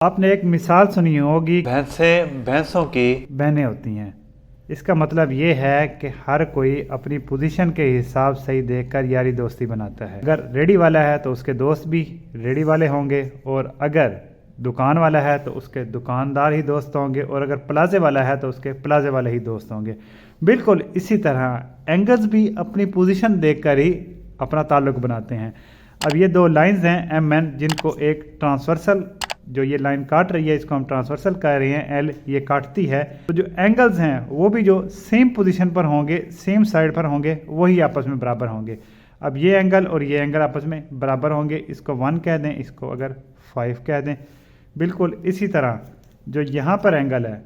आपने एक मिसाल सुनी होगी, भैंसों की बहनें होती हैं। इसका मतलब ये है कि हर कोई अपनी पोजीशन के हिसाब से ही देखकर यारी दोस्ती बनाता है। अगर रेडी वाला है तो उसके दोस्त भी रेडी वाले होंगे, और अगर दुकान वाला है तो उसके दुकानदार ही दोस्त होंगे, और अगर प्लाजे वाला है तो उसके प्लाजे वाले ही दोस्त होंगे। बिल्कुल इसी तरह एंगल्स भी अपनी पोजीशन देखकर ही अपना ताल्लुक बनाते हैं। अब ये दो लाइंस हैं एम एन, जिनको एक ट्रांसवर्सल, जो ये लाइन काट रही है इसको हम ट्रांसवर्सल कह रहे हैं, एल ये काटती है। तो जो एंगल्स हैं वो भी जो सेम पोजीशन पर होंगे, सेम साइड पर होंगे, वही आपस में बराबर होंगे। अब ये एंगल और ये एंगल आपस में बराबर होंगे, इसको 1 कह दें, इसको अगर 5 कह दें। बिल्कुल इसी तरह जो यहाँ पर एंगल है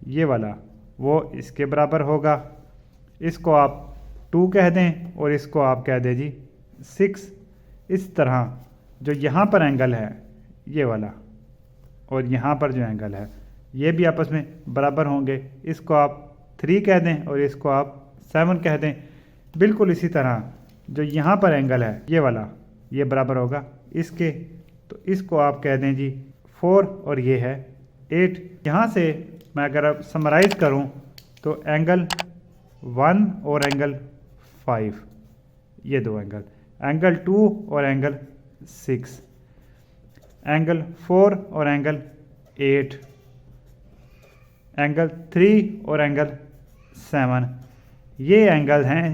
ये वाला, वो इसके बराबर होगा। इसको आप 2 कह दें और इसको आप कह दें जी 6। इस तरह जो यहाँ पर एंगल है ये वाला, और यहाँ पर जो एंगल है ये भी आपस में बराबर होंगे। इसको आप 3 कह दें और इसको आप 7 कह दें। बिल्कुल इसी तरह जो यहाँ पर एंगल है ये वाला, ये बराबर होगा इसके, तो इसको आप कह दें जी 4 और ये है 8। यहाँ से मैं अगर अब समराइज़ करूँ तो एंगल 1 और एंगल 5, ये दो एंगल, एंगल 2 और एंगल 6, एंगल 4 और एंगल 8, एंगल 3 और एंगल 7, ये एंगल हैं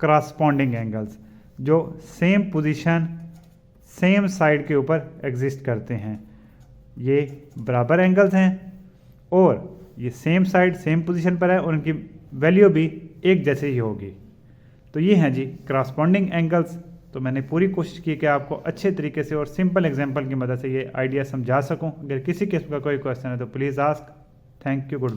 क्रॉसपॉन्डिंग एंगल्स, जो सेम पोजीशन सेम साइड के ऊपर एग्जिस्ट करते हैं। ये बराबर एंगल्स हैं और ये सेम साइड सेम पोजीशन पर है, और उनकी वैल्यू भी एक जैसे ही होगी। तो ये हैं जी क्रॉसपॉन्डिंग एंगल्स। तो मैंने पूरी कोशिश की कि आपको अच्छे तरीके से और सिंपल एग्जांपल की मदद से ये आइडिया समझा सकूं। अगर किसी किस्म का कोई क्वेश्चन है तो please ask. Thank you, good bye.